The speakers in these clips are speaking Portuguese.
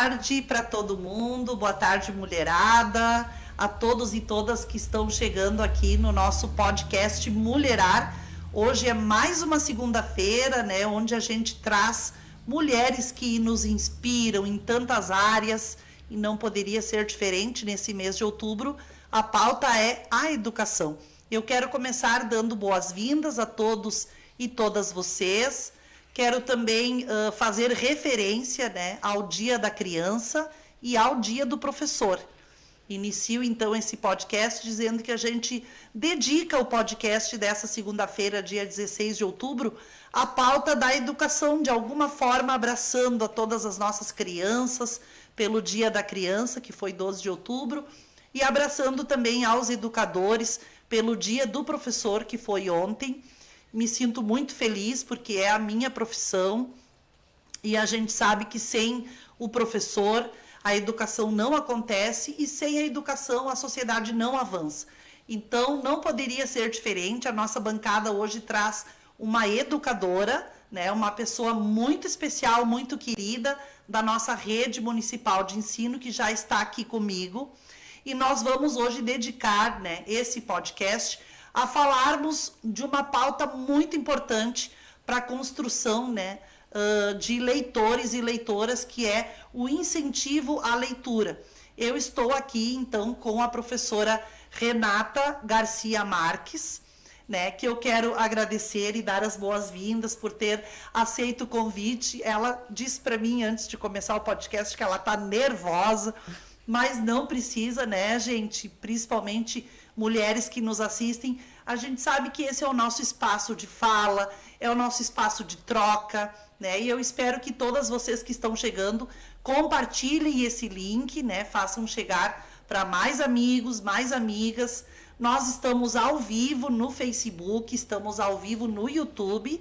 tarde para todo mundo, boa tarde, mulherada, a todos e todas que estão chegando aqui no nosso podcast Mulherar. Hoje é mais uma segunda-feira, né, onde a gente traz mulheres que nos inspiram em tantas áreas e não poderia ser diferente nesse mês de outubro. A pauta é a educação. Eu quero começar dando boas-vindas a todos e todas vocês. Quero também fazer referência, né, ao Dia da Criança e ao Dia do Professor. Inicio, então, esse podcast dizendo que a gente dedica o podcast dessa segunda-feira, dia 16 de outubro, à pauta da educação, de alguma forma abraçando a todas as nossas crianças pelo Dia da Criança, que foi 12 de outubro, e abraçando também aos educadores pelo Dia do Professor, que foi ontem. Me sinto muito feliz porque é a minha profissão e a gente sabe que sem o professor a educação não acontece e sem a educação a sociedade não avança. Então não poderia ser diferente. A nossa bancada hoje traz uma educadora, né, uma pessoa muito especial, muito querida da nossa rede municipal de ensino que já está aqui comigo. E nós vamos hoje dedicar, né, esse podcast a falarmos de uma pauta muito importante para a construção, né, de leitores e leitoras, que é o incentivo à leitura. Eu estou aqui, então, com a professora Renata Garcia Marques, né, que eu quero agradecer e dar as boas-vindas por ter aceito o convite. Ela disse para mim, antes de começar o podcast, que ela está nervosa, mas não precisa, né, gente? Principalmente mulheres que nos assistem, a gente sabe que esse é o nosso espaço de fala, é o nosso espaço de troca, né? E eu espero que todas vocês que estão chegando compartilhem esse link, né? Façam chegar para mais amigos, mais amigas. Nós estamos ao vivo no Facebook, estamos ao vivo no YouTube.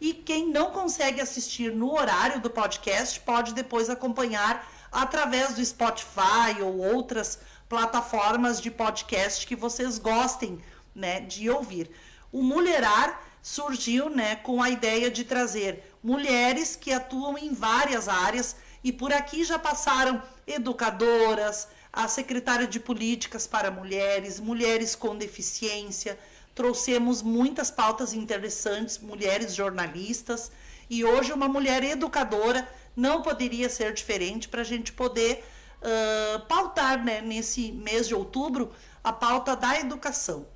E quem não consegue assistir no horário do podcast pode depois acompanhar através do Spotify ou outras plataformas de podcast que vocês gostem, né, de ouvir. O Mulherar surgiu, né, com a ideia de trazer mulheres que atuam em várias áreas, e por aqui já passaram educadoras, a secretária de políticas para mulheres, mulheres com deficiência, trouxemos muitas pautas interessantes, mulheres jornalistas, e hoje uma mulher educadora não poderia ser diferente para a gente poder pautar, né, nesse mês de outubro, a pauta da educação.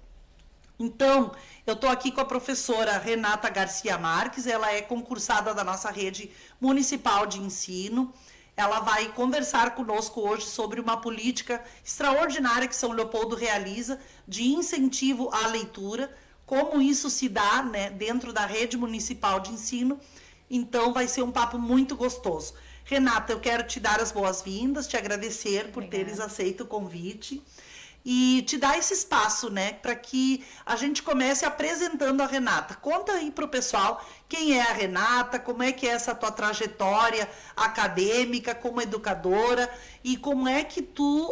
Então, eu estou aqui com a professora Renata Garcia Marques, ela é concursada da nossa rede municipal de ensino. Ela vai conversar conosco hoje sobre uma política extraordinária que São Leopoldo realiza de incentivo à leitura, como isso se dá, né, dentro da rede municipal de ensino. Então, vai ser um papo muito gostoso. Renata, eu quero te dar as boas-vindas, te agradecer por teres aceito o convite e te dar esse espaço, né, para que a gente comece apresentando a Renata. Conta aí para o pessoal quem é a Renata, como é que é essa tua trajetória acadêmica como educadora e como é que tu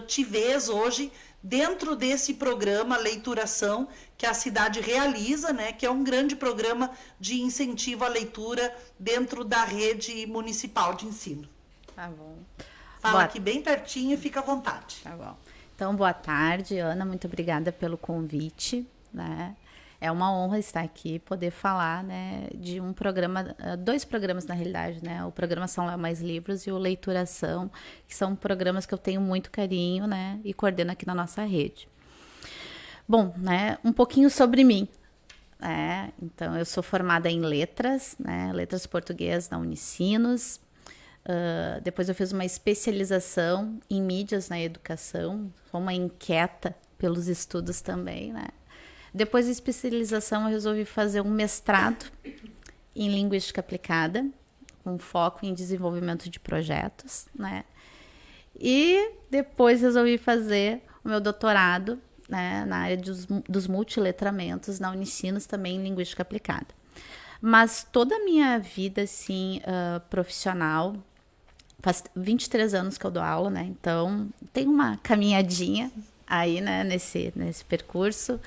te vês hoje dentro desse programa Leituração que a cidade realiza, né, que é um grande programa de incentivo à leitura dentro da rede municipal de ensino. Tá bom. Fala aqui bem pertinho e fica à vontade. Tá bom. Então, boa tarde, Ana, muito obrigada pelo convite, né? É uma honra estar aqui, poder falar, né, de um programa, dois programas na realidade, né? O programa São Léo Mais Livros e o Leituração, que são programas que eu tenho muito carinho, né, e coordeno aqui na nossa rede. Bom, né, um pouquinho sobre mim. Então, eu sou formada em letras, né, letras português na Unicinos. Depois eu fiz uma especialização em mídias na educação, sou uma inquieta pelos estudos também, né? Depois da especialização eu resolvi fazer um mestrado em linguística aplicada, com foco em desenvolvimento de projetos, né? E depois resolvi fazer o meu doutorado, né, na área dos multiletramentos, na Unicinos, também em linguística aplicada. Mas toda a minha vida, assim, profissional, faz 23 anos que eu dou aula, né? Então, tem uma caminhadinha aí, né, nesse percurso.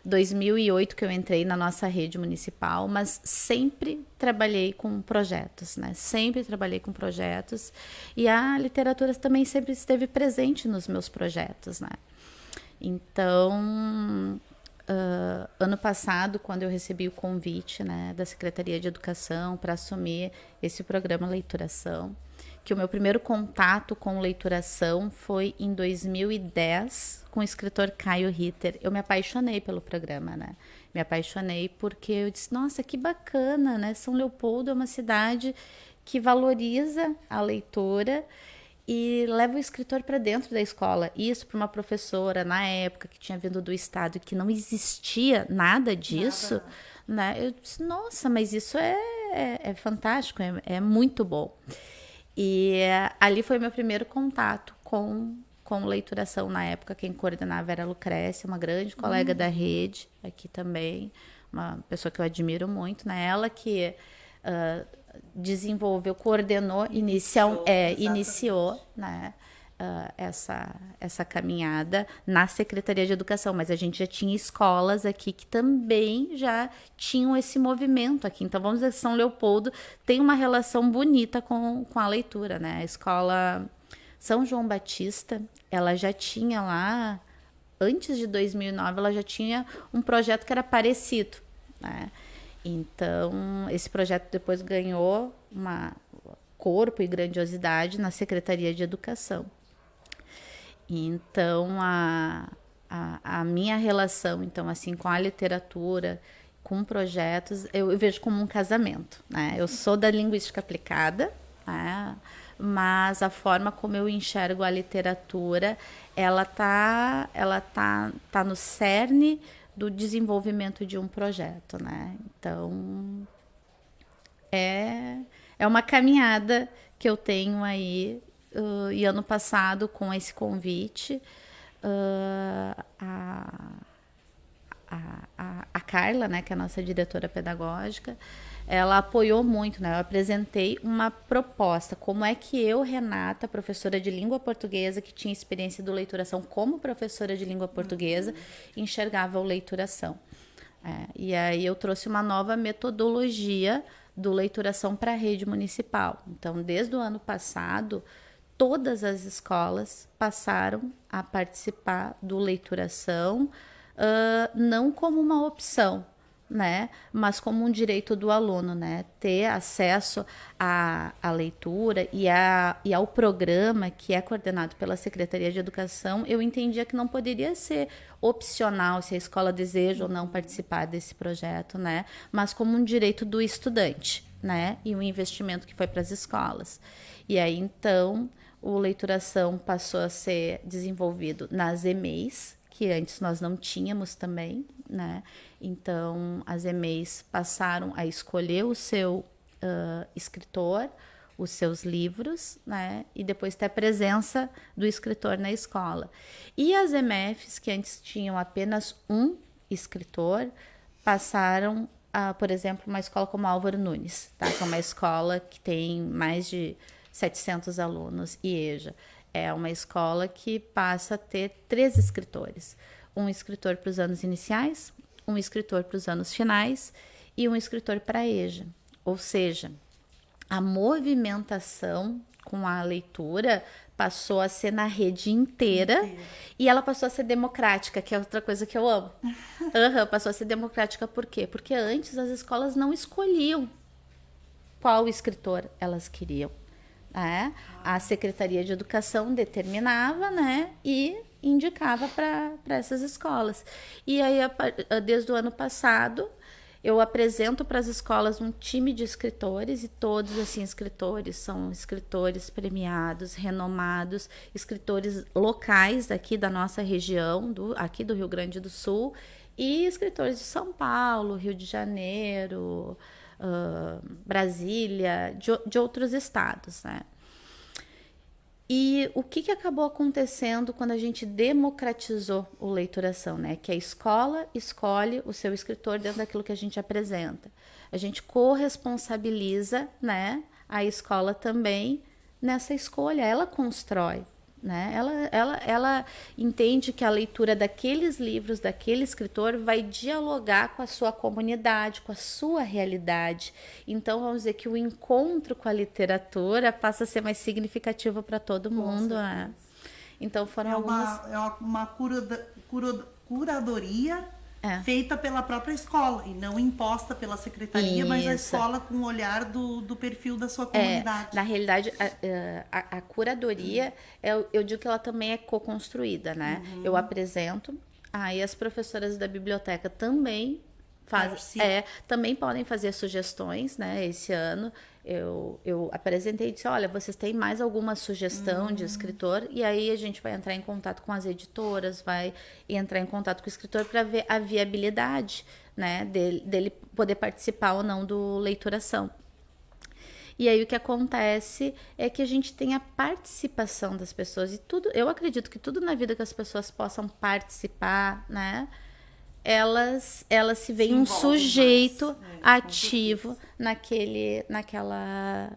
2008 que eu entrei na nossa rede municipal, mas sempre trabalhei com projetos, né? Sempre trabalhei com projetos e a literatura também sempre esteve presente nos meus projetos, né? Então, ano passado, quando eu recebi o convite, né, da Secretaria de Educação para assumir esse programa Leituração, que o meu primeiro contato com leituração foi em 2010 com o escritor Caio Ritter. Eu me apaixonei pelo programa, né? Me apaixonei porque eu disse, nossa, que bacana, né? São Leopoldo é uma cidade que valoriza a leitura e leva o escritor para dentro da escola. Isso para uma professora, na época, que tinha vindo do estado e que não existia nada disso, né? Eu disse, nossa, mas isso é fantástico, é muito bom. E ali foi meu primeiro contato com leituração. Na época, quem coordenava era a Lucrécia, uma grande colega da rede, aqui também, uma pessoa que eu admiro muito, né? Ela que desenvolveu, coordenou, iniciou, né? Essa caminhada na Secretaria de Educação, mas a gente já tinha escolas aqui que também já tinham esse movimento aqui. Então, vamos dizer que São Leopoldo tem uma relação bonita com a leitura, né? A escola São João Batista, ela já tinha lá, antes de 2009, ela já tinha um projeto que era parecido, né? Então, esse projeto depois ganhou corpo e grandiosidade na Secretaria de Educação. Então, a minha relação, então, assim, com a literatura, com projetos, eu vejo como um casamento, né? Eu sou da linguística aplicada, né? Mas a forma como eu enxergo a literatura, ela tá no cerne do desenvolvimento de um projeto, né? Então, é uma caminhada que eu tenho aí. E ano passado, com esse convite, a Carla, né, que é a nossa diretora pedagógica, ela apoiou muito, né? Eu apresentei uma proposta, como é que eu, Renata, professora de língua portuguesa, que tinha experiência do leituração como professora de língua portuguesa, enxergava o leituração. E aí eu trouxe uma nova metodologia do leituração para a rede municipal. Então, desde o ano passado, todas as escolas passaram a participar do leituração, não como uma opção, né, mas como um direito do aluno, né, ter acesso à leitura e ao programa que é coordenado pela Secretaria de Educação. Eu entendia que não poderia ser opcional se a escola deseja ou não participar desse projeto, né, mas como um direito do estudante, né, e um investimento que foi para as escolas. E aí, então, o leituração passou a ser desenvolvido nas EMEIs, que antes nós não tínhamos também, né? Então, as EMEIs passaram a escolher o seu escritor, os seus livros, né? E depois ter a presença do escritor na escola. E as EMEFs, que antes tinham apenas um escritor, passaram a, por exemplo, uma escola como Álvaro Nunes, tá? Que é uma escola que tem mais de 700 alunos, IEJA. É uma escola que passa a ter 3 escritores. Um escritor para os anos iniciais, um escritor para os anos finais e um escritor para a EJA. Ou seja, a movimentação com a leitura passou a ser na rede inteira e ela passou a ser democrática, que é outra coisa que eu amo. Passou a ser democrática por quê? Porque antes as escolas não escolhiam qual escritor elas queriam. A Secretaria de Educação determinava, né, e indicava para essas escolas. E aí, desde o ano passado, eu apresento para as escolas um time de escritores, e todos, assim, escritores são escritores premiados, renomados, escritores locais daqui da nossa região, aqui do Rio Grande do Sul, e escritores de São Paulo, Rio de Janeiro, Brasília, de outros estados, né? E o que acabou acontecendo quando a gente democratizou o leituração, né? Que a escola escolhe o seu escritor dentro daquilo que a gente apresenta. A gente corresponsabiliza, né, a escola também nessa escolha, ela constrói, né? Ela entende que a leitura daqueles livros, daquele escritor, vai dialogar com a sua comunidade, com a sua realidade. Então, vamos dizer que o encontro com a literatura passa a ser mais significativo para todo mundo, né? Então, foram algumas... uma curadoria feita pela própria escola e não imposta pela secretaria, mas a escola com o olhar do perfil da sua comunidade. Na realidade, a curadoria, eu digo que ela também é co-construída, né? Eu apresento, aí as professoras da biblioteca também também podem fazer sugestões, né? Esse ano eu apresentei e disse, olha, vocês têm mais alguma sugestão de escritor? E aí a gente vai entrar em contato com as editoras, vai entrar em contato com o escritor para ver a viabilidade, né, dele poder participar ou não do Leituração. E aí o que acontece é que a gente tem a participação das pessoas e tudo. Eu acredito que tudo na vida que as pessoas possam participar, né? Elas se veem um sujeito ativo naquela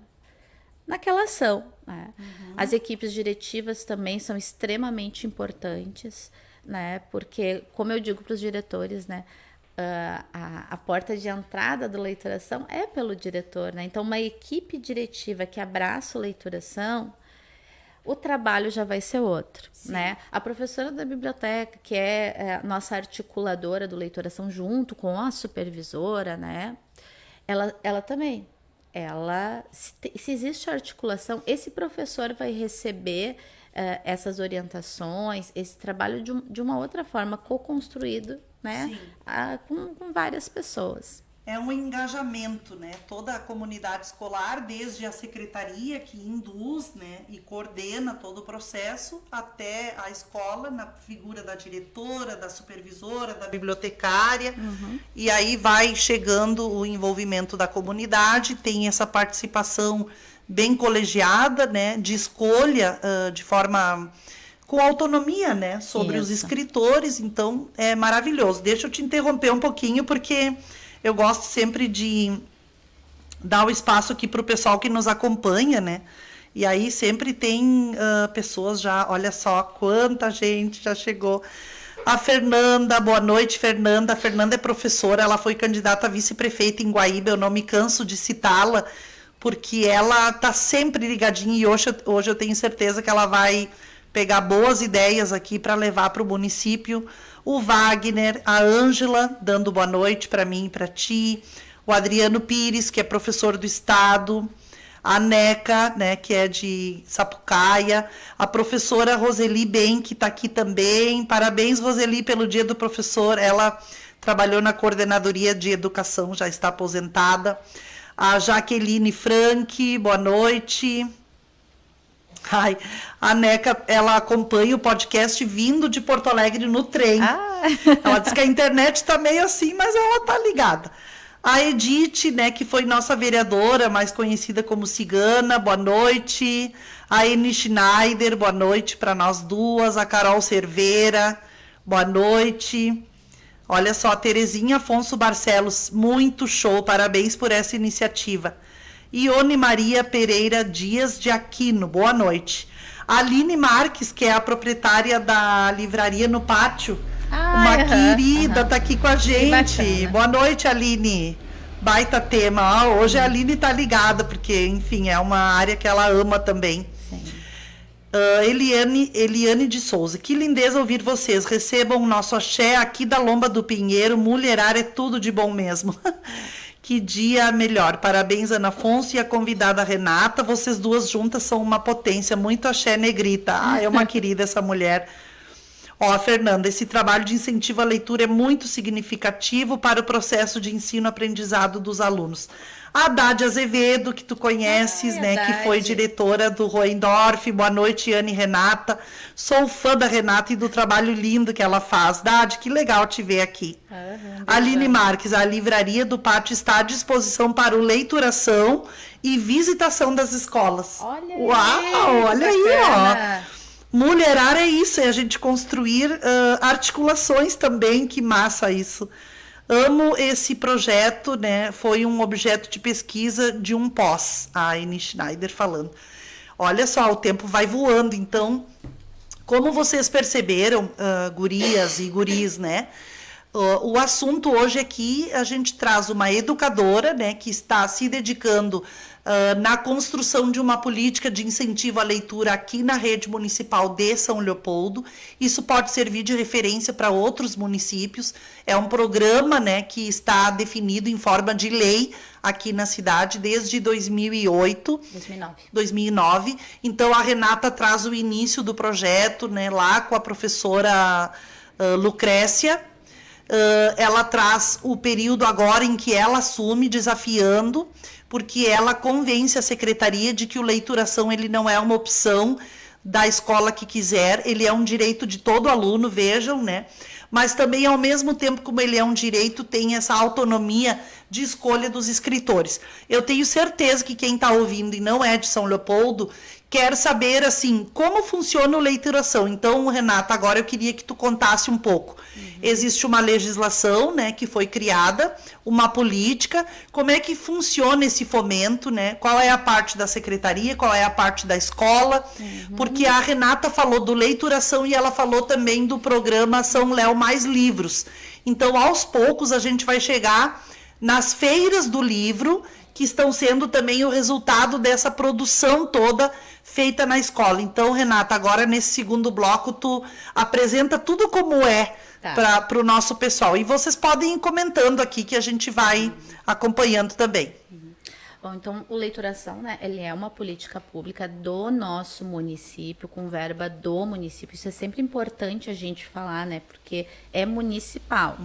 ação, né? As equipes diretivas também são extremamente importantes, né? Porque, como eu digo para os diretores, né? A porta de entrada do Leituração é pelo diretor, né? Então, uma equipe diretiva que abraça o Leituração, o trabalho já vai ser outro, né? A professora da biblioteca, que é nossa articuladora do Leituração junto com a supervisora, né? Ela também, se existe articulação, esse professor vai receber essas orientações, esse trabalho de uma outra forma, co-construído, né? Com várias pessoas. É um engajamento, né? Toda a comunidade escolar, desde a secretaria que induz, né, e coordena todo o processo, até a escola, na figura da diretora, da supervisora, da bibliotecária, e aí vai chegando o envolvimento da comunidade, tem essa participação bem colegiada, né, de escolha de forma com autonomia, né, sobre os escritores. Então é maravilhoso. Deixa eu te interromper um pouquinho, porque eu gosto sempre de dar o espaço aqui para o pessoal que nos acompanha, né? E aí sempre tem pessoas já, olha só quanta gente já chegou. A Fernanda, boa noite, Fernanda. A Fernanda é professora, ela foi candidata a vice-prefeita em Guaíba, eu não me canso de citá-la, porque ela está sempre ligadinha e hoje eu tenho certeza que ela vai pegar boas ideias aqui para levar para o município. O Wagner, a Ângela, dando boa noite para mim e para ti, o Adriano Pires, que é professor do Estado, a Neca, né, que é de Sapucaia, a professora Roseli Ben, que está aqui também. Parabéns, Roseli, pelo Dia do Professor. Ela trabalhou na Coordenadoria de Educação, já está aposentada. A Jaqueline Frank, boa noite. Ai, a Neca, ela acompanha o podcast vindo de Porto Alegre no trem. Ela diz que a internet está meio assim, mas ela tá ligada. A Edith, né, que foi nossa vereadora, mais conhecida como Cigana, boa noite. A Eni Schneider, boa noite para nós duas. A Carol Cerveira, boa noite. Olha só, a Terezinha Afonso Barcelos, muito show, parabéns por essa iniciativa. Ione Maria Pereira Dias de Aquino, boa noite. A Aline Marques, que é a proprietária da livraria no Pátio, uma querida, tá aqui com a gente. Boa noite, Aline. Baita tema. Hoje a Aline tá ligada, porque, enfim, é uma área que ela ama também. Eliane de Souza, que lindeza ouvir vocês. Recebam o nosso axé aqui da Lomba do Pinheiro. Mulherar é tudo de bom mesmo. Que dia melhor. Parabéns, Ana Afonso e a convidada Renata. Vocês duas juntas são uma potência. Muito axé, negrita. É uma querida essa mulher. Ó, Fernanda, esse trabalho de incentivo à leitura é muito significativo para o processo de ensino-aprendizado dos alunos. A Haddad Azevedo, que tu conheces, né, que foi diretora do Roendorf. Boa noite, Anne e Renata. Sou fã da Renata e do trabalho lindo que ela faz. Haddad, que legal te ver aqui. Aline Marques, a livraria do Pátio está à disposição para o leituração e visitação das escolas. Olha olha aí, ó. Mulherar é isso, é a gente construir articulações também, que massa isso. Amo esse projeto, né? Foi um objeto de pesquisa de um pós, a Eni Schneider falando. Olha só, o tempo vai voando, então Como vocês perceberam, gurias e guris, né? O assunto hoje aqui, a gente traz uma educadora, né, que está se dedicando na construção de uma política de incentivo à leitura aqui na rede municipal de São Leopoldo. Isso pode servir de referência para outros municípios. É um programa, né, que está definido em forma de lei aqui na cidade desde 2009. Então, a Renata traz o início do projeto, né, lá com a professora Lucrécia. Ela traz o período agora em que ela assume, desafiando, porque ela convence a secretaria de que o leituração ele não é uma opção da escola que quiser, ele é um direito de todo aluno, vejam, né? Mas também, ao mesmo tempo como ele é um direito, tem essa autonomia de escolha dos escritores. Eu tenho certeza que quem está ouvindo e não é de São Leopoldo quer saber, assim, como funciona a leituração. Então, Renata, agora eu queria que tu contasse um pouco. Existe uma legislação, né, que foi criada, uma política, como é que funciona esse fomento, né? Qual é a parte da secretaria, qual é a parte da escola, porque a Renata falou do leituração e ela falou também do programa São Léo Mais Livros. Então, aos poucos, a gente vai chegar nas feiras do livro, que estão sendo também o resultado dessa produção toda feita na escola. Então, Renata, agora nesse segundo bloco, tu apresenta tudo como é para o nosso pessoal. E vocês podem ir comentando aqui que a gente vai acompanhando também. Bom, então, o leituração, né, ele é uma política pública do nosso município, com verba do município. Isso é sempre importante a gente falar, né, porque é municipal.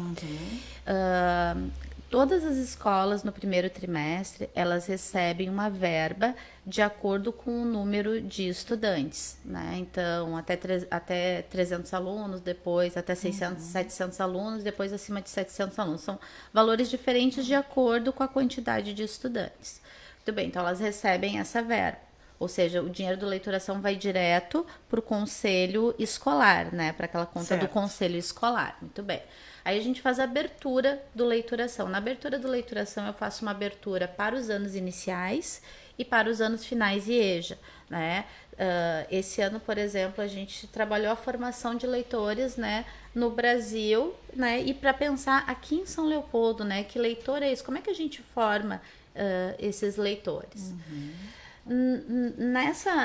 Todas as escolas no primeiro trimestre, elas recebem uma verba de acordo com o número de estudantes, né? Então, até 300 alunos, depois até 600, 700 alunos, depois acima de 700 alunos. São valores diferentes de acordo com a quantidade de estudantes. Muito bem, então elas recebem essa verba. Ou seja, o dinheiro da leituração vai direto para o conselho escolar, né? Para aquela conta do conselho escolar. Muito bem. Aí a gente faz a abertura do leituração. Na abertura do leituração eu faço uma abertura para os anos iniciais e para os anos finais e EJA, né? Esse ano, por exemplo, a gente trabalhou a formação de leitores, né, no Brasil, né? E para pensar aqui em São Leopoldo, né? Que leitor é esse? Como é que a gente forma esses leitores?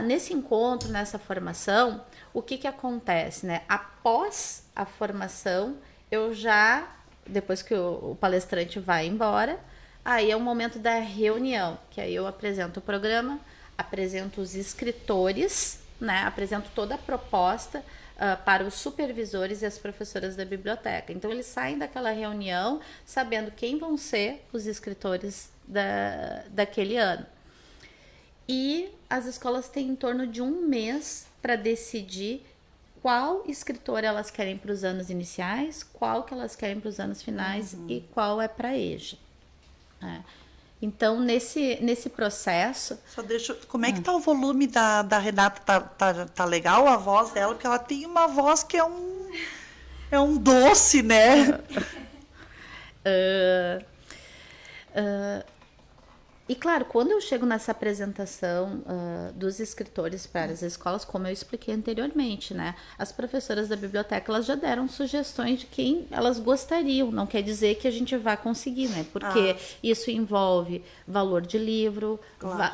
Nesse encontro, nessa formação, o que acontece, né? Após a formação, depois que o palestrante vai embora, aí é o momento da reunião, que aí eu apresento o programa, apresento os escritores, né? Apresento toda a proposta para os supervisores e as professoras da biblioteca. Então, eles saem daquela reunião sabendo quem vão ser os escritores daquele ano. E as escolas têm em torno de um mês para decidir qual escritor elas querem para os anos iniciais, qual que elas querem para os anos finais e qual é para a EJA. Então, nesse processo... Como é que tá o volume da Renata? Tá legal a voz dela? Porque ela tem uma voz que é um doce, né? E claro, quando eu chego nessa apresentação dos escritores para as escolas, como eu expliquei anteriormente, né? As professoras da biblioteca, elas já deram sugestões de quem elas gostariam. Não quer dizer que a gente vá conseguir, né? Porque isso envolve valor de livro,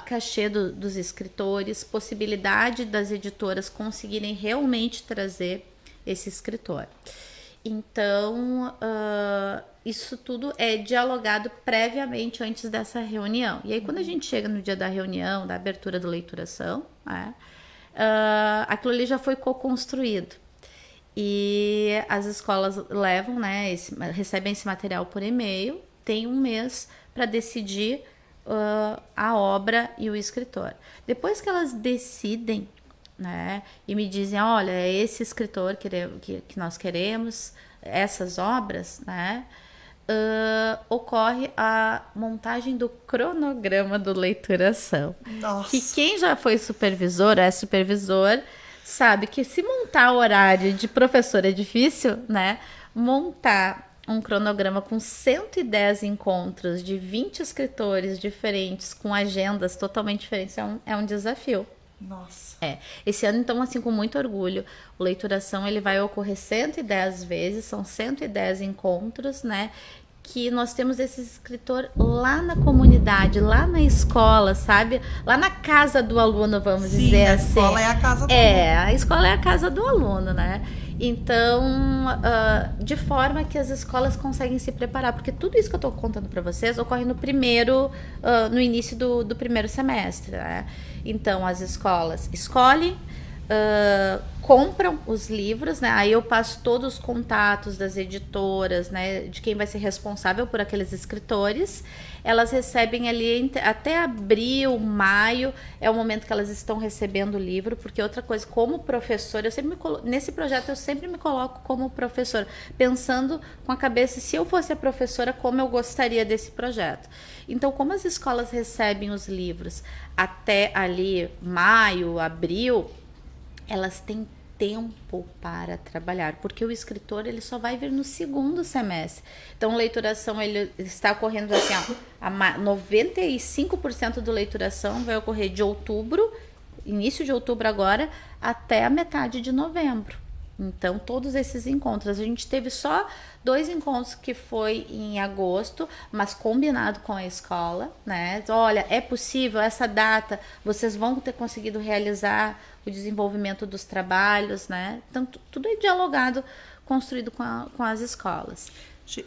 cachê dos escritores, possibilidade das editoras conseguirem realmente trazer esse escritor. Então, isso tudo é dialogado previamente antes dessa reunião. E aí, quando a gente chega no dia da reunião, da abertura da leituração, aquilo ali já foi co-construído. E as escolas levam, né, recebem esse material por e-mail, tem um mês para decidir a obra e o escritor. Depois que elas decidem, né, e me dizem, olha, é esse escritor que nós queremos, essas obras, né, ocorre a montagem do cronograma do leituração. Nossa. Que quem já foi supervisor, sabe que se montar horário de professor é difícil, né, montar um cronograma com 110 encontros de 20 escritores diferentes, com agendas totalmente diferentes, é um desafio. Nossa. Esse ano, então, assim, com muito orgulho, o Leituração, ele vai ocorrer 110 vezes, são 110 encontros, né? Que nós temos esse escritor lá na comunidade, lá na escola, sabe? Lá na casa do aluno, vamos dizer assim. A escola é a casa do aluno. A escola é a casa do aluno, né? Então, de forma que as escolas conseguem se preparar, porque tudo isso que eu estou contando para vocês ocorre no início do primeiro semestre, né? Então, as escolas escolhem, compram os livros, né? Aí eu passo todos os contatos das editoras, né? De quem vai ser responsável por aqueles escritores. Elas recebem ali até abril, maio, é o momento que elas estão recebendo o livro, porque outra coisa, como professora, nesse projeto eu sempre me coloco como professora, pensando com a cabeça, se eu fosse a professora, como eu gostaria desse projeto. Então, como as escolas recebem os livros até ali maio, abril, elas têm tempo para trabalhar, porque o escritor ele só vai vir no segundo semestre. Então, a leituração ele está ocorrendo assim, 95% do leituração vai ocorrer de outubro, início de outubro agora, até a metade de novembro. Então, todos esses encontros, a gente teve só 2 encontros que foi em agosto, mas combinado com a escola, né? Olha, é possível, essa data, vocês vão ter conseguido realizar o desenvolvimento dos trabalhos, né? Então, tudo é dialogado, construído com as escolas.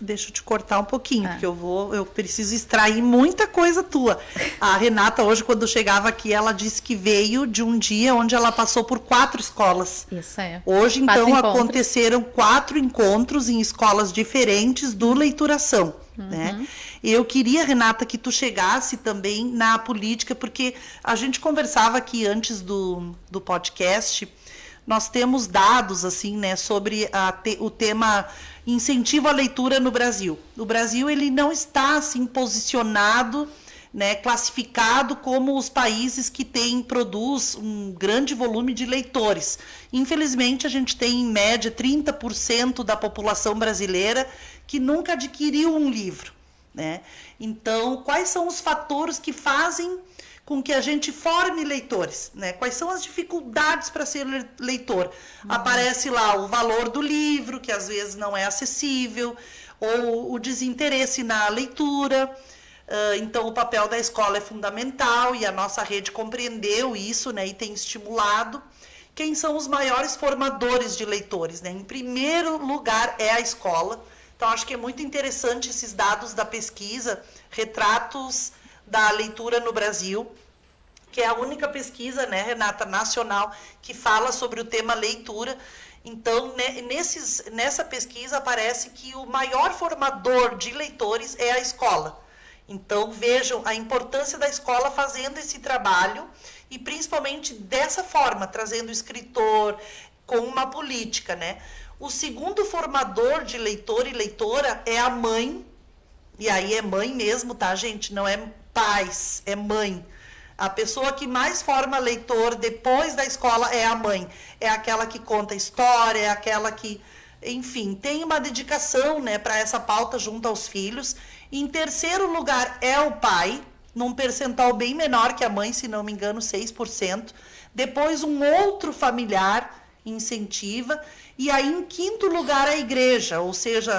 Deixa eu te cortar um pouquinho, porque eu preciso extrair muita coisa tua. A Renata, hoje, quando chegava aqui, ela disse que veio de um dia onde ela passou por 4 escolas. Isso é. Hoje, então, aconteceram 4 encontros em escolas diferentes do Leituração, né? E eu queria, Renata, que tu chegasse também na política, porque a gente conversava aqui antes do podcast, nós temos dados, assim, né, sobre o tema incentivo à leitura no Brasil. O Brasil, ele não está, assim, posicionado, né, classificado como os países que produz um grande volume de leitores. Infelizmente, a gente tem, em média, 30% da população brasileira que nunca adquiriu um livro, né? Então, quais são os fatores que fazem com que a gente forme leitores, né? Quais são as dificuldades para ser leitor? Aparece lá o valor do livro, que às vezes não é acessível, ou o desinteresse na leitura. Então, o papel da escola é fundamental e a nossa rede compreendeu isso, né? E tem estimulado. Quem são os maiores formadores de leitores, né? Em primeiro lugar é a escola. Então, acho que é muito interessante esses dados da pesquisa, retratos da leitura no Brasil, que é a única pesquisa, né, Renata, nacional, que fala sobre o tema leitura. Então, nessa pesquisa aparece que o maior formador de leitores é a escola. Então, vejam a importância da escola fazendo esse trabalho e principalmente dessa forma, trazendo o escritor com uma política, né? O segundo formador de leitor e leitora é a mãe, e aí é mãe mesmo, tá, gente? Não é pais, é mãe. A pessoa que mais forma leitor depois da escola é a mãe. É aquela que conta história, é aquela que, enfim, tem uma dedicação, né, para essa pauta junto aos filhos. Em terceiro lugar é o pai, num percentual bem menor que a mãe, se não me engano, 6%. Depois um outro familiar incentiva. E aí, em quinto lugar, a igreja, ou seja,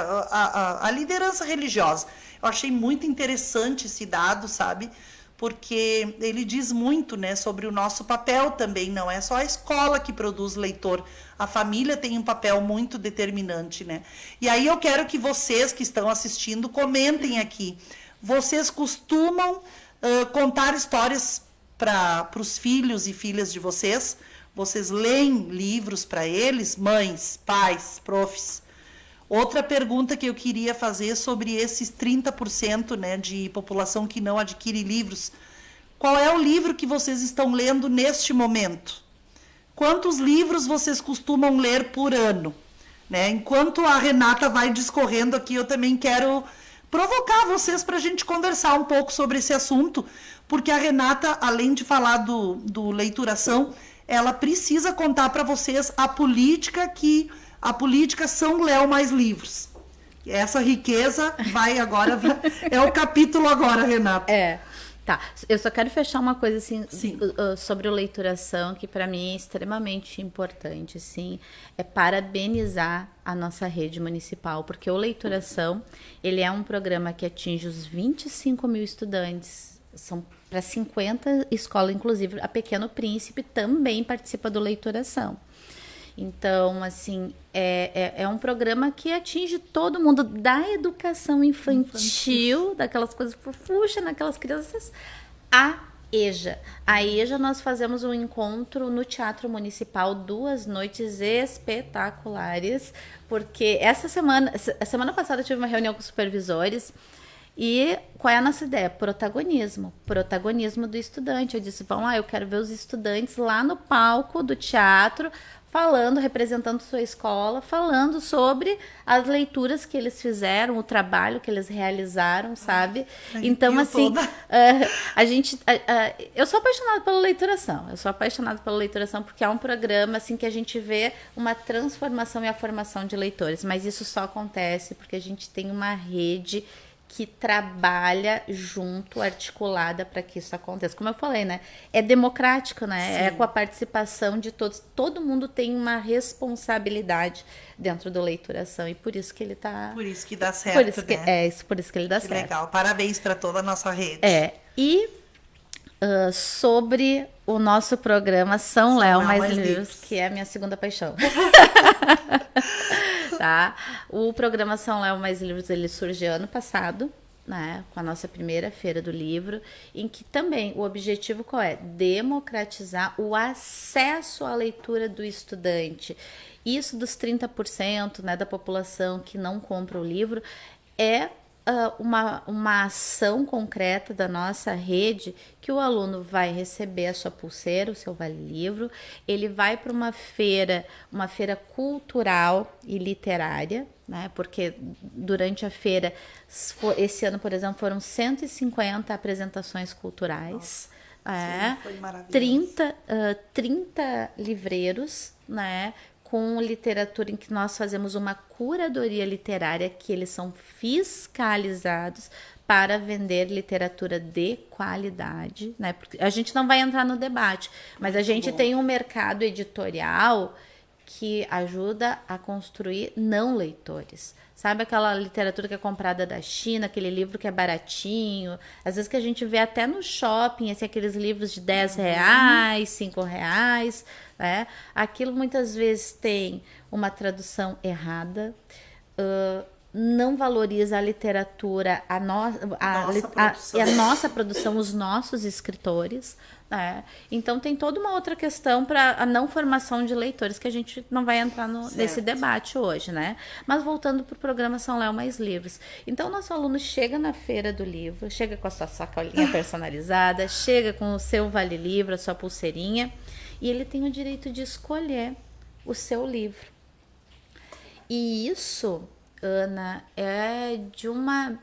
a liderança religiosa. Eu achei muito interessante esse dado, sabe? Porque ele diz muito, né, sobre o nosso papel também. Não é só a escola que produz leitor, a família tem um papel muito determinante, né? E aí eu quero que vocês que estão assistindo comentem aqui. Vocês costumam contar histórias para os filhos e filhas de vocês? Vocês leem livros para eles? Mães, pais, profs? Outra pergunta que eu queria fazer sobre esses 30%, né, de população que não adquire livros. Qual é o livro que vocês estão lendo neste momento? Quantos livros vocês costumam ler por ano? Né? Enquanto a Renata vai discorrendo aqui, eu também quero provocar vocês para a gente conversar um pouco sobre esse assunto, porque a Renata, além de falar do Leituração, ela precisa contar para vocês a política São Léo Mais Livros. Essa riqueza vai agora, é o capítulo agora, Renata. Tá, eu só quero fechar uma coisa assim Sim. sobre o Leituração, que para mim é extremamente importante, assim, é parabenizar a nossa rede municipal, porque o Leituração, ele é um programa que atinge os 25 mil estudantes, são para 50 escolas, inclusive a Pequeno Príncipe também participa do Leituração. Então, assim, é um programa que atinge todo mundo, da educação infantil, daquelas coisas fofuchas naquelas crianças, à EJA. A EJA, nós fazemos um encontro no Teatro Municipal, 2 noites espetaculares, porque a semana passada eu tive uma reunião com os supervisores. E qual é a nossa ideia? Protagonismo do estudante. Eu disse, vamos lá, eu quero ver os estudantes lá no palco do teatro, falando, representando sua escola, falando sobre as leituras que eles fizeram, o trabalho que eles realizaram, sabe? Então, assim, eu sou apaixonada pela leituração, porque é um programa, assim, que a gente vê uma transformação e a formação de leitores, mas isso só acontece porque a gente tem uma rede que trabalha junto, articulada para que isso aconteça. Como eu falei, né? É democrático, né? Sim. É com a participação de todos. Todo mundo tem uma responsabilidade dentro do Leituração e por isso que ele tá... Por isso que dá certo, por isso que ele dá certo. Legal. Parabéns para toda a nossa rede. E sobre o nosso programa São Léo Mais Livros, que é a minha segunda paixão. Tá? O programa São Léo Mais Livros, ele surgiu ano passado, né, com a nossa primeira feira do livro, em que também o objetivo qual é? Democratizar o acesso à leitura do estudante. Isso dos 30%, né, da população que não compra o livro é uma ação concreta da nossa rede, que o aluno vai receber a sua pulseira, o seu vale-livro, ele vai para uma feira cultural e literária, né? Porque durante a feira, esse ano, por exemplo, foram 150 apresentações culturais. Nossa, sim, foi maravilhoso. 30 livreiros, né? Com literatura em que nós fazemos uma curadoria literária, que eles são fiscalizados para vender literatura de qualidade, né? Porque a gente não vai entrar no debate, mas a gente tem um mercado editorial que ajuda a construir não leitores. Sabe aquela literatura que é comprada da China, aquele livro que é baratinho, às vezes que a gente vê até no shopping, assim, aqueles livros de R$10, R$5, né? Aquilo muitas vezes tem uma tradução errada, não valoriza a literatura, a nossa produção, os nossos escritores, né? Então tem toda uma outra questão para a não formação de leitores, que a gente não vai entrar nesse debate hoje, né? Mas voltando para o programa São Léo Mais Livros. Então, nosso aluno chega na feira do livro, chega com a sua sacolinha personalizada, chega com o seu vale-livro, a sua pulseirinha, e ele tem o direito de escolher o seu livro. E isso, Ana, é de uma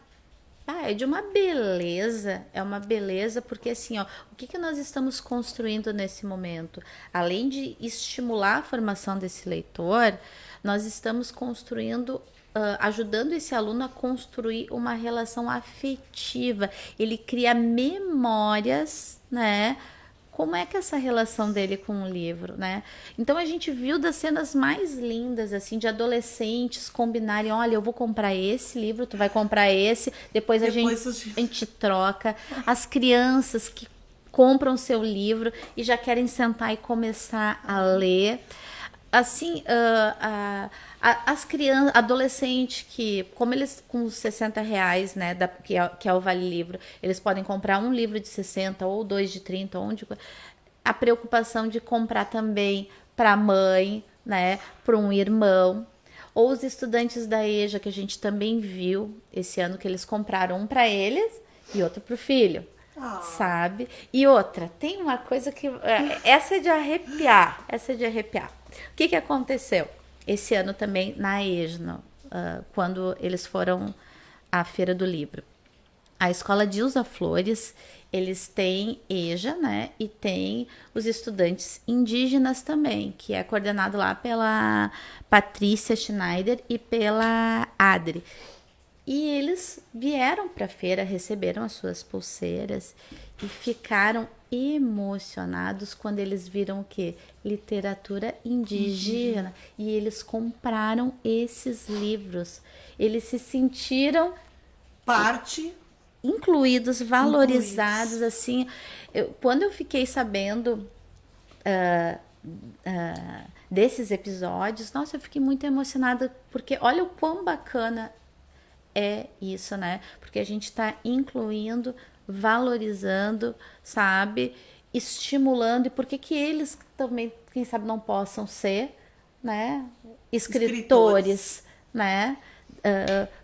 beleza, porque assim, ó, o que nós estamos construindo nesse momento? Além de estimular a formação desse leitor, nós estamos construindo, ajudando esse aluno a construir uma relação afetiva. Ele cria memórias, né? Como é que é essa relação dele com o livro, né? Então a gente viu das cenas mais lindas, assim, de adolescentes combinarem, olha, eu vou comprar esse livro, tu vai comprar esse, depois a gente troca. As crianças que compram seu livro e já querem sentar e começar a ler. Assim, as crianças, adolescentes que, como eles com R$60, né, que é o Vale Livro, eles podem comprar um livro de 60 ou 2 de 30, a preocupação de comprar também para a mãe, né, para um irmão, ou os estudantes da EJA, que a gente também viu esse ano, que eles compraram um para eles e outro para o filho. Sabe? E outra, tem uma coisa que... Essa é de arrepiar. O que aconteceu? Esse ano também na EJA, quando eles foram à Feira do Livro. A Escola Dilsa Flores, eles têm EJA, né? E tem os estudantes indígenas também, que é coordenado lá pela Patrícia Schneider e pela Adri. E eles vieram para a feira, receberam as suas pulseiras e ficaram emocionados quando eles viram o quê? Literatura indígena. E eles compraram esses livros. Eles se sentiram Parte incluídos, valorizados, assim. Quando eu fiquei sabendo desses episódios, nossa, eu fiquei muito emocionada, porque olha o quão bacana é isso, né? Porque a gente está incluindo, valorizando, sabe? Estimulando, e por que eles também, quem sabe, não possam ser, né? Escritores, né?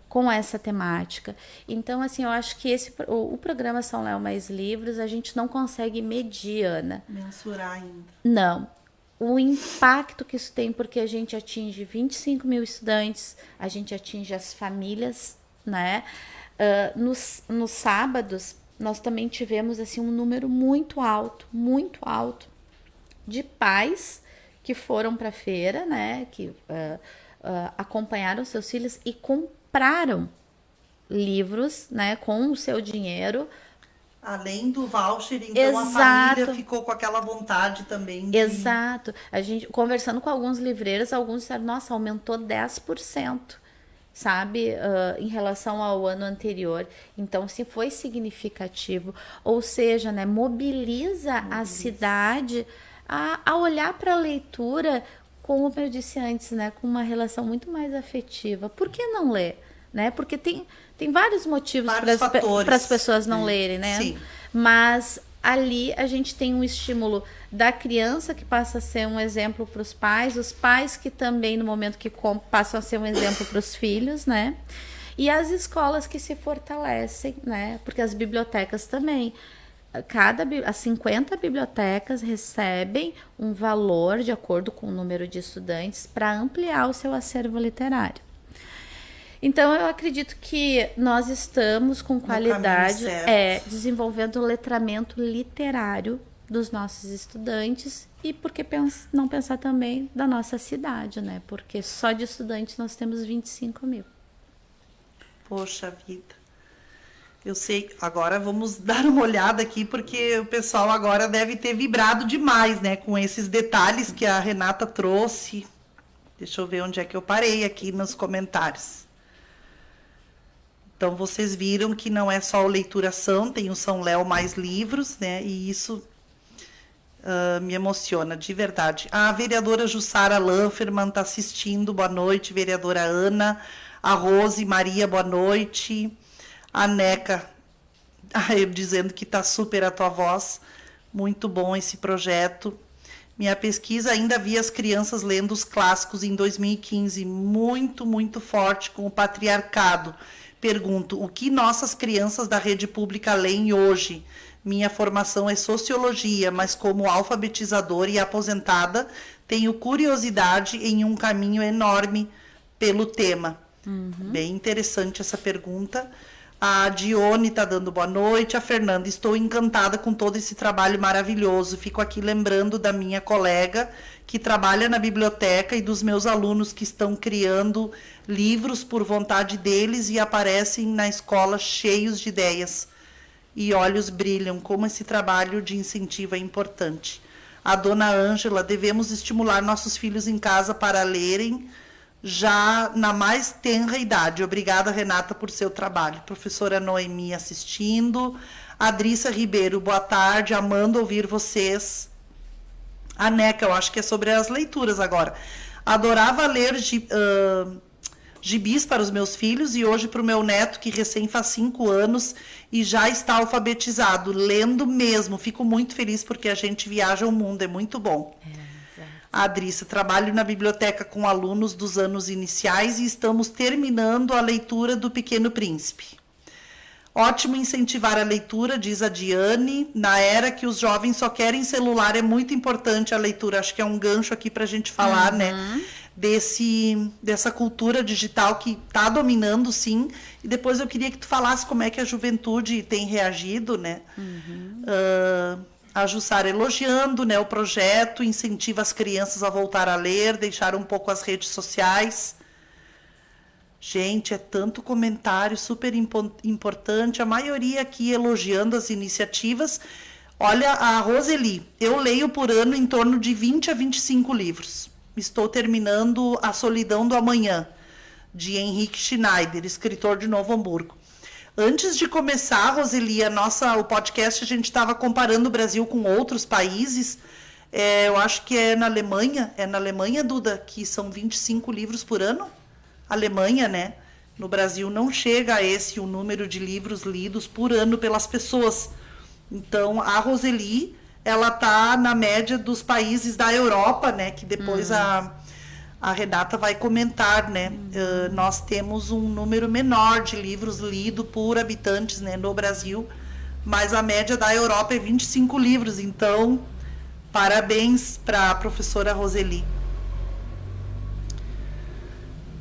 Com essa temática. Então, assim, eu acho que o programa São Léo Mais Livros, a gente não consegue medir, Ana. Mensurar ainda. Não. O impacto que isso tem, porque a gente atinge 25 mil estudantes, a gente atinge as famílias, né? Nos sábados, nós também tivemos, assim, um número muito alto de pais que foram para a feira, né? Que acompanharam seus filhos e compraram livros, né, com o seu dinheiro. Além do voucher, então a família ficou com aquela vontade também de... Exato. A gente, conversando com alguns livreiros, alguns disseram, nossa, aumentou 10%, sabe, em relação ao ano anterior. Então, sim, foi significativo. Ou seja, né, mobiliza a cidade a olhar para a leitura, como eu disse antes, né, com uma relação muito mais afetiva. Por que não ler? Né? Porque tem vários motivos para as pessoas não lerem, né? Sim. Mas ali a gente tem um estímulo da criança, que passa a ser um exemplo para os pais que também, no momento que passam a ser um exemplo para os filhos, né? E as escolas que se fortalecem, né? Porque as bibliotecas também. As 50 bibliotecas recebem um valor de acordo com o número de estudantes para ampliar o seu acervo literário. Então, eu acredito que nós estamos com qualidade desenvolvendo o letramento literário dos nossos estudantes, e por que não pensar também da nossa cidade, né? Porque só de estudantes nós temos 25 mil. Poxa vida. Eu sei, agora vamos dar uma olhada aqui, porque o pessoal agora deve ter vibrado demais, né? Com esses detalhes que a Renata trouxe. Deixa eu ver onde é que eu parei aqui nos comentários. Então, vocês viram que não é só o Leituração, tem o São Léo Mais Livros, né? E isso me emociona, de verdade. A vereadora Jussara Lanferman está assistindo, boa noite. Vereadora Ana, a Rose Maria, boa noite. A Neca, dizendo que está super a tua voz. Muito bom esse projeto. Minha pesquisa ainda via as crianças lendo os clássicos em 2015, muito, muito forte com o patriarcado. Pergunto, o que nossas crianças da rede pública leem hoje? Minha formação é sociologia, mas como alfabetizadora e aposentada, tenho curiosidade em um caminho enorme pelo tema. Bem interessante essa pergunta. A Dione está dando boa noite. A Fernanda, estou encantada com todo esse trabalho maravilhoso. Fico aqui lembrando da minha colega que trabalha na biblioteca e dos meus alunos que estão criando livros por vontade deles e aparecem na escola cheios de ideias. E olhos brilham, como esse trabalho de incentivo é importante. A dona Ângela, devemos estimular nossos filhos em casa para lerem já na mais tenra idade. Obrigada, Renata, por seu trabalho. Professora Noemi assistindo. Adrissa Ribeiro, boa tarde, amando ouvir vocês. A Neca, eu acho que é sobre as leituras agora. Adorava ler gibis para os meus filhos e hoje para o meu neto, que recém faz 5 anos e já está alfabetizado, lendo mesmo. Fico muito feliz porque a gente viaja o mundo, é muito bom. A Adrissa, trabalho na biblioteca com alunos dos anos iniciais e estamos terminando a leitura do Pequeno Príncipe. Ótimo incentivar a leitura, diz a Diane. Na era que os jovens só querem celular, é muito importante a leitura. Acho que é um gancho aqui para a gente falar, né? Dessa cultura digital que está dominando, sim. E depois eu queria que tu falasse como é que a juventude tem reagido, né? A Jussara elogiando, né, o projeto, incentiva as crianças a voltar a ler, deixar um pouco as redes sociais. Gente, é tanto comentário super importante, a maioria aqui elogiando as iniciativas. Olha, a Roseli, eu leio por ano em torno de 20 a 25 livros. Estou terminando A Solidão do Amanhã, de Henrique Schneider, escritor de Novo Hamburgo. Antes de começar, Roseli, o podcast, a gente estava comparando o Brasil com outros países. Eu acho que é na Alemanha, Duda, que são 25 livros por ano. Alemanha, né? No Brasil não chega a esse o número de livros lidos por ano pelas pessoas. Então, a Roseli, ela tá na média dos países da Europa, né? Que depois a Renata vai comentar, né? Nós temos um número menor de livros lidos por habitantes, né, no Brasil, mas a média da Europa é 25 livros. Então, parabéns para a professora Roseli.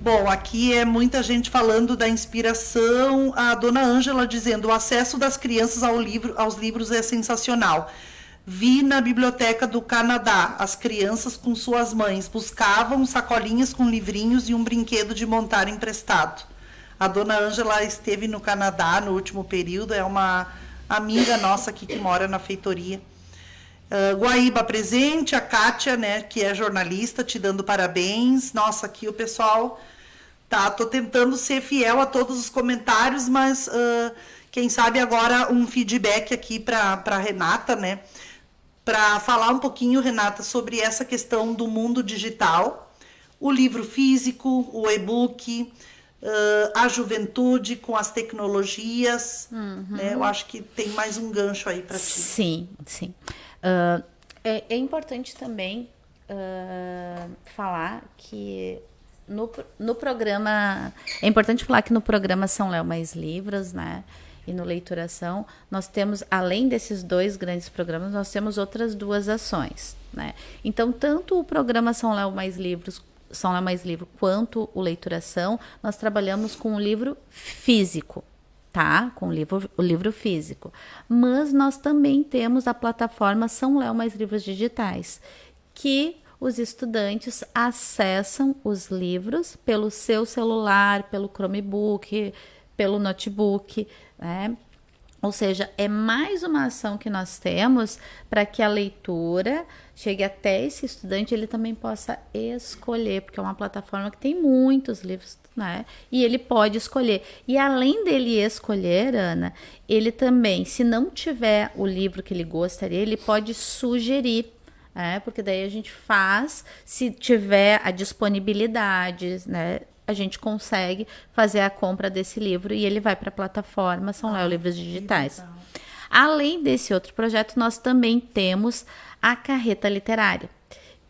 Bom, aqui é muita gente falando da inspiração. A dona Ângela dizendo: o acesso das crianças aos livros é sensacional. Vi na biblioteca do Canadá, as crianças com suas mães buscavam sacolinhas com livrinhos e um brinquedo de montar emprestado. A dona Ângela esteve no Canadá no último período, é uma amiga nossa aqui que mora na feitoria. Guaíba presente, a Kátia, né, que é jornalista, te dando parabéns. Nossa, aqui o pessoal tô tentando ser fiel a todos os comentários, mas quem sabe agora um feedback aqui para Renata, né, para falar um pouquinho, Renata, sobre essa questão do mundo digital, o livro físico, o e-book, a juventude com as tecnologias, né? Eu acho que tem mais um gancho aí para ti. Sim. É importante também falar que no programa... É importante falar que no programa São Léo Mais Livros, né? E no Leituração, nós temos, além desses 2 grandes programas, nós temos outras 2 ações, né? Então, tanto o programa São Léo Mais Livro, quanto o Leituração, nós trabalhamos com o livro físico, tá? Com o livro físico. Mas nós também temos a plataforma São Léo Mais Livros Digitais, que os estudantes acessam os livros pelo seu celular, pelo Chromebook, pelo notebook, né? Ou seja, é mais uma ação que nós temos para que a leitura chegue até esse estudante, ele também possa escolher, porque é uma plataforma que tem muitos livros, né? E ele pode escolher. E além dele escolher, Ana, ele também, se não tiver o livro que ele gostaria, ele pode sugerir, porque daí a gente faz, se tiver a disponibilidade, né? A gente consegue fazer a compra desse livro e ele vai para a plataforma São Léo Livros Digitais. Além desse outro projeto, nós também temos a Carreta Literária,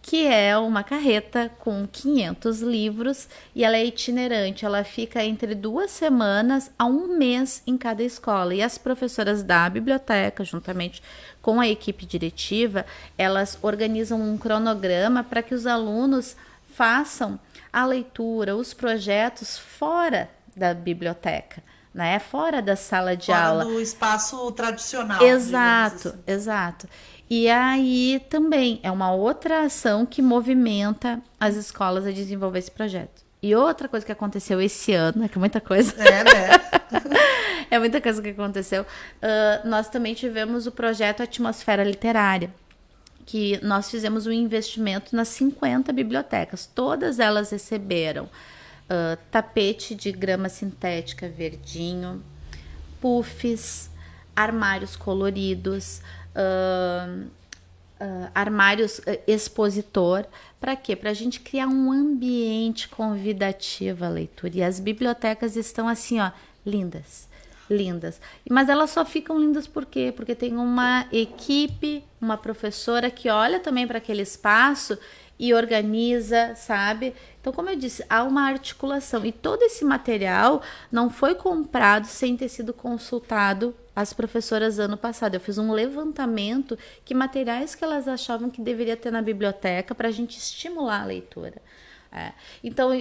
que é uma carreta com 500 livros e ela é itinerante, ela fica entre 2 semanas a 1 mês em cada escola. E as professoras da biblioteca, juntamente com a equipe diretiva, elas organizam um cronograma para que os alunos façam a leitura, os projetos fora da biblioteca, né? Fora da sala de aula. Fora do espaço tradicional. Exato. E aí também é uma outra ação que movimenta as escolas a desenvolver esse projeto. E outra coisa que aconteceu esse ano, que é muita coisa. É muita coisa que aconteceu. Nós também tivemos o projeto Atmosfera Literária, que nós fizemos um investimento nas 50 bibliotecas. Todas elas receberam tapete de grama sintética verdinho, puffs, armários coloridos, armários expositor. Para quê? Para a gente criar um ambiente convidativo à leitura. E as bibliotecas estão assim, lindas. Mas elas só ficam lindas por quê? Porque tem uma equipe, uma professora que olha também para aquele espaço e organiza, sabe? Então, como eu disse, há uma articulação. E todo esse material não foi comprado sem ter sido consultado as professoras ano passado. Eu fiz um levantamento que materiais que elas achavam que deveria ter na biblioteca para a gente estimular a leitura. Então,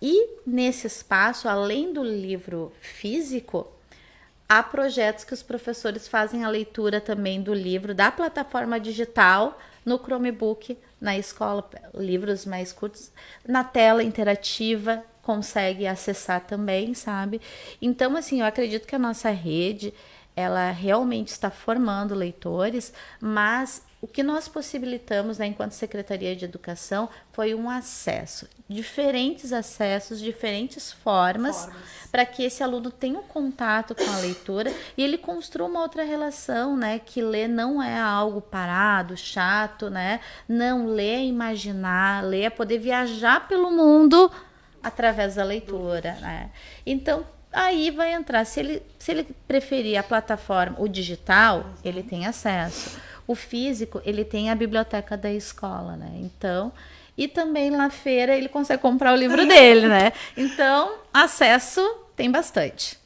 e nesse espaço, além do livro físico, há projetos que os professores fazem a leitura também do livro da plataforma digital no Chromebook, na escola, livros mais curtos, na tela interativa, consegue acessar também, sabe? Então, assim, eu acredito que a nossa rede, ela realmente está formando leitores, mas o que nós possibilitamos, né, enquanto Secretaria de Educação, foi um acesso, diferentes acessos, diferentes formas, para que esse aluno tenha um contato com a leitura e ele construa uma outra relação, né, que ler não é algo parado, chato, né, não, ler é imaginar, ler é poder viajar pelo mundo através da leitura, né, então aí vai entrar, se ele preferir a plataforma, o digital, ele tem acesso. O físico, ele tem a biblioteca da escola, né? Então, e também na feira ele consegue comprar o livro dele, né? Então, acesso tem bastante.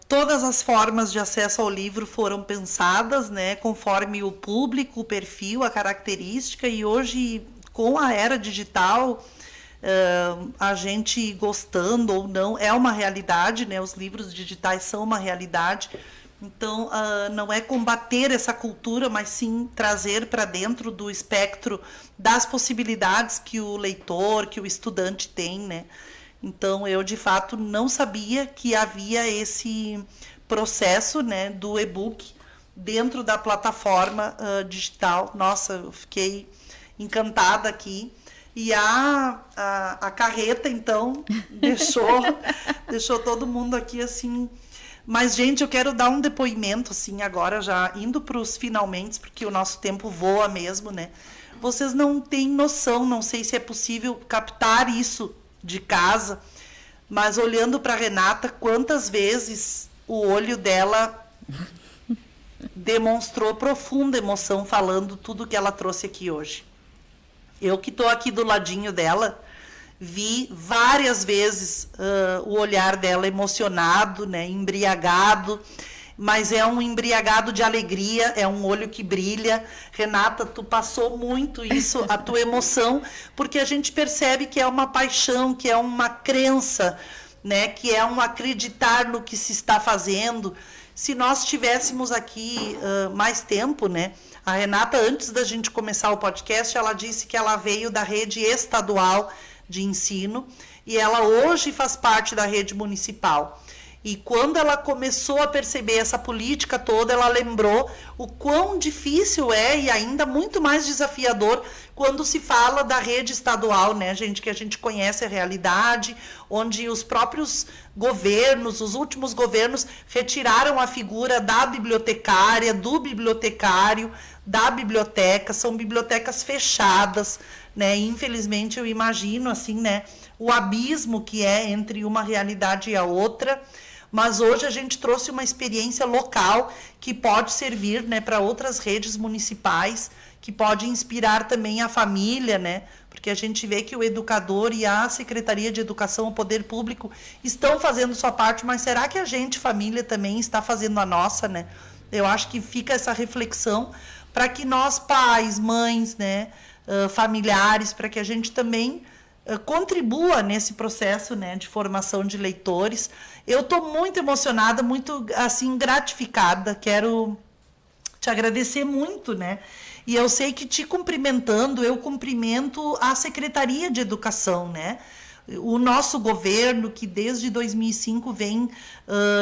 Todas as formas de acesso ao livro foram pensadas, né? Conforme o público, o perfil, a característica, e hoje, com a era digital, a gente gostando ou não, é uma realidade, né? Os livros digitais são uma realidade. Então, não é combater essa cultura, mas sim trazer para dentro do espectro das possibilidades que o leitor, que o estudante tem, né? Então, eu, de fato, não sabia que havia esse processo, né, do e-book dentro da plataforma digital. Nossa, eu fiquei encantada aqui. E a carreta, então, deixou todo mundo aqui, assim... Mas, gente, eu quero dar um depoimento, assim, agora já indo para os finalmente, porque o nosso tempo voa mesmo, né? Vocês não têm noção, não sei se é possível captar isso de casa, mas olhando para a Renata, quantas vezes o olho dela demonstrou profunda emoção falando tudo que ela trouxe aqui hoje. Eu que estou aqui do ladinho dela, vi várias vezes o olhar dela emocionado, né, embriagado, mas é um embriagado de alegria, é um olho que brilha. Renata, tu passou muito isso, a tua emoção, porque a gente percebe que é uma paixão, que é uma crença, né, que é um acreditar no que se está fazendo. Se nós tivéssemos aqui mais tempo, né, a Renata, antes da gente começar o podcast, ela disse que ela veio da rede estadual de ensino e ela hoje faz parte da rede municipal. E quando ela começou a perceber essa política toda, ela lembrou o quão difícil é e ainda muito mais desafiador quando se fala da rede estadual, né, gente, que a gente conhece a realidade, onde os próprios governos, os últimos governos, retiraram a figura da bibliotecária, do bibliotecário, da biblioteca, são bibliotecas fechadas, né, e infelizmente eu imagino, assim, né, o abismo que é entre uma realidade e a outra. Mas hoje a gente trouxe uma experiência local que pode servir, né, para outras redes municipais, que pode inspirar também a família, né? Porque a gente vê que o educador e a Secretaria de Educação, o Poder Público, estão fazendo sua parte, mas será que a gente, família, também está fazendo a nossa, né? Eu acho que fica essa reflexão para que nós, pais, mães, né, familiares, para que a gente também contribua nesse processo, né, de formação de leitores. Eu estou muito emocionada, muito assim gratificada, quero te agradecer muito, né? E eu sei que te cumprimentando, eu cumprimento a Secretaria de Educação, né? O nosso governo, que desde 2005 vem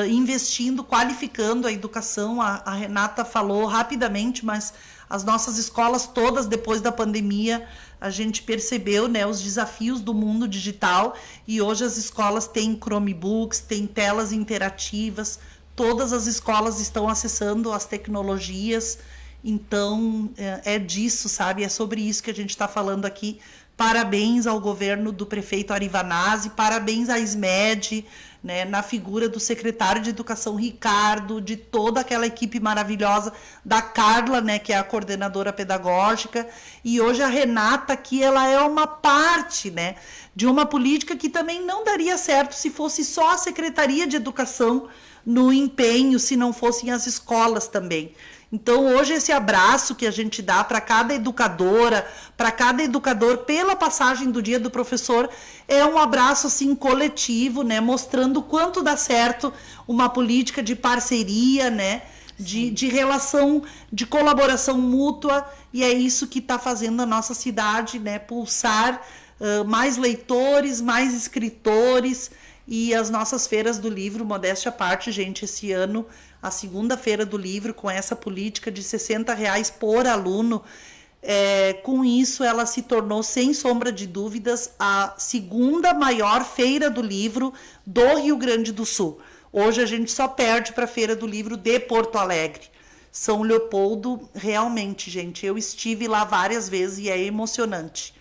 investindo, qualificando a educação. A Renata falou rapidamente, mas as nossas escolas todas, depois da pandemia, a gente percebeu, né, os desafios do mundo digital, e hoje as escolas têm Chromebooks, têm telas interativas, todas as escolas estão acessando as tecnologias. Então, é disso, sabe? É sobre isso que a gente está falando aqui. Parabéns ao governo do prefeito Ari Vanazzi, parabéns à SMED, né, na figura do secretário de Educação Ricardo, de toda aquela equipe maravilhosa, da Carla, né, que é a coordenadora pedagógica, e hoje a Renata aqui, ela é uma parte, né, de uma política que também não daria certo se fosse só a Secretaria de Educação no empenho, se não fossem as escolas também. Então, hoje, esse abraço que a gente dá para cada educadora, para cada educador, pela passagem do Dia do Professor, é um abraço, assim, coletivo, né? Mostrando o quanto dá certo uma política de parceria, né? de relação, de colaboração mútua, e é isso que está fazendo a nossa cidade, né, pulsar mais leitores, mais escritores, e as nossas feiras do livro, modéstia à parte, gente, esse ano, a segunda feira do livro, com essa política de R$60 por aluno, com isso ela se tornou, sem sombra de dúvidas, a segunda maior feira do livro do Rio Grande do Sul. Hoje a gente só perde para a Feira do Livro de Porto Alegre. São Leopoldo, realmente, gente, eu estive lá várias vezes e é emocionante.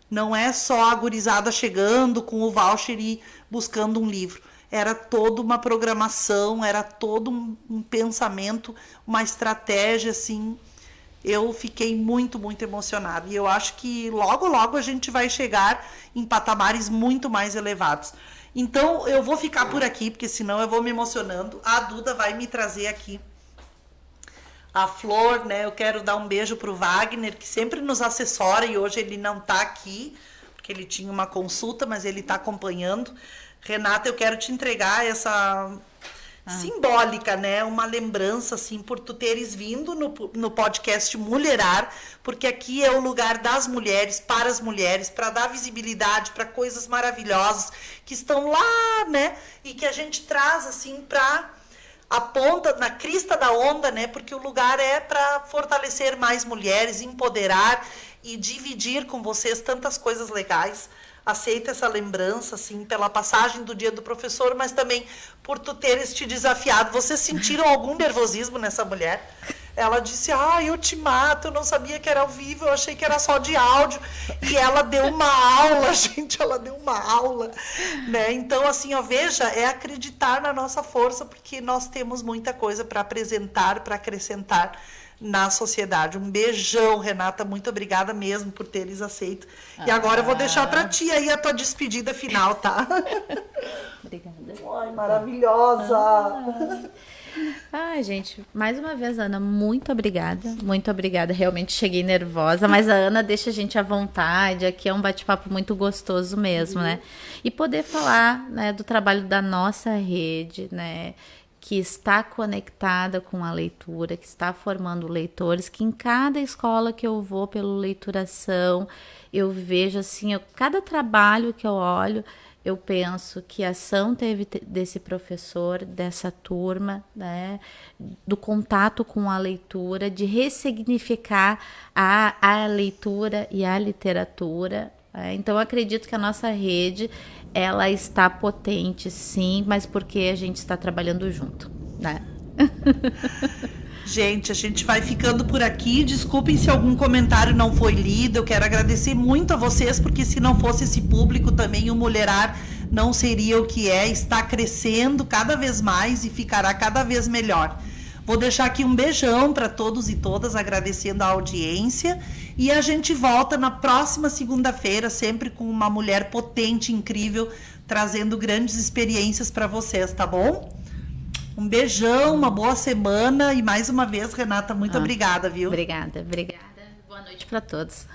Não é só a gurizada chegando com o voucher e buscando um livro. Era toda uma programação, era todo um pensamento, uma estratégia, assim. Eu fiquei muito, muito emocionada. E eu acho que logo, logo a gente vai chegar em patamares muito mais elevados. Então, eu vou ficar por aqui, porque senão eu vou me emocionando. A Duda vai me trazer aqui a flor, né? Eu quero dar um beijo pro Wagner, que sempre nos assessora, e hoje ele não tá aqui, porque ele tinha uma consulta, mas ele tá acompanhando. Renata, eu quero te entregar essa simbólica, né? Uma lembrança, assim, por tu teres vindo no podcast Mulherar, porque aqui é o lugar das mulheres, para dar visibilidade para coisas maravilhosas que estão lá, né? E que a gente traz, assim, para a ponta, na crista da onda, né? Porque o lugar é para fortalecer mais mulheres, empoderar e dividir com vocês tantas coisas legais. Aceita essa lembrança, assim, pela passagem do dia do professor, mas também por tu teres te desafiado. Vocês sentiram algum nervosismo nessa mulher? Ela disse, eu te mato, eu não sabia que era ao vivo, eu achei que era só de áudio. E ela deu uma aula, gente, ela deu uma aula, né? Então, assim, veja, é acreditar na nossa força, porque nós temos muita coisa para apresentar, para acrescentar na sociedade. Um beijão, Renata, muito obrigada mesmo por teres aceito. E agora eu vou deixar para ti aí a tua despedida final, tá? Obrigada. Ai, maravilhosa! Ai, gente, mais uma vez, Ana, muito obrigada. Muito obrigada. Realmente cheguei nervosa, mas a Ana deixa a gente à vontade. Aqui é um bate-papo muito gostoso mesmo, né? E poder falar, né, do trabalho da nossa rede, né? Que está conectada com a leitura, que está formando leitores, que em cada escola que eu vou pelo Leituração, eu vejo assim, cada trabalho que eu olho, eu penso que a ação teve desse professor, dessa turma, né, do contato com a leitura, de ressignificar a leitura e a literatura. Então, eu acredito que a nossa rede, ela está potente, sim, mas porque a gente está trabalhando junto, né? Gente, a gente vai ficando por aqui. Desculpem se algum comentário não foi lido. Eu quero agradecer muito a vocês, porque se não fosse esse público também, o Mulherar não seria o que é. Está crescendo cada vez mais e ficará cada vez melhor. Vou deixar aqui um beijão para todos e todas, agradecendo a audiência. E a gente volta na próxima segunda-feira, sempre com uma mulher potente, incrível, trazendo grandes experiências para vocês, tá bom? Um beijão, uma boa semana e mais uma vez, Renata, muito obrigada, viu? Obrigada. Boa noite para todos.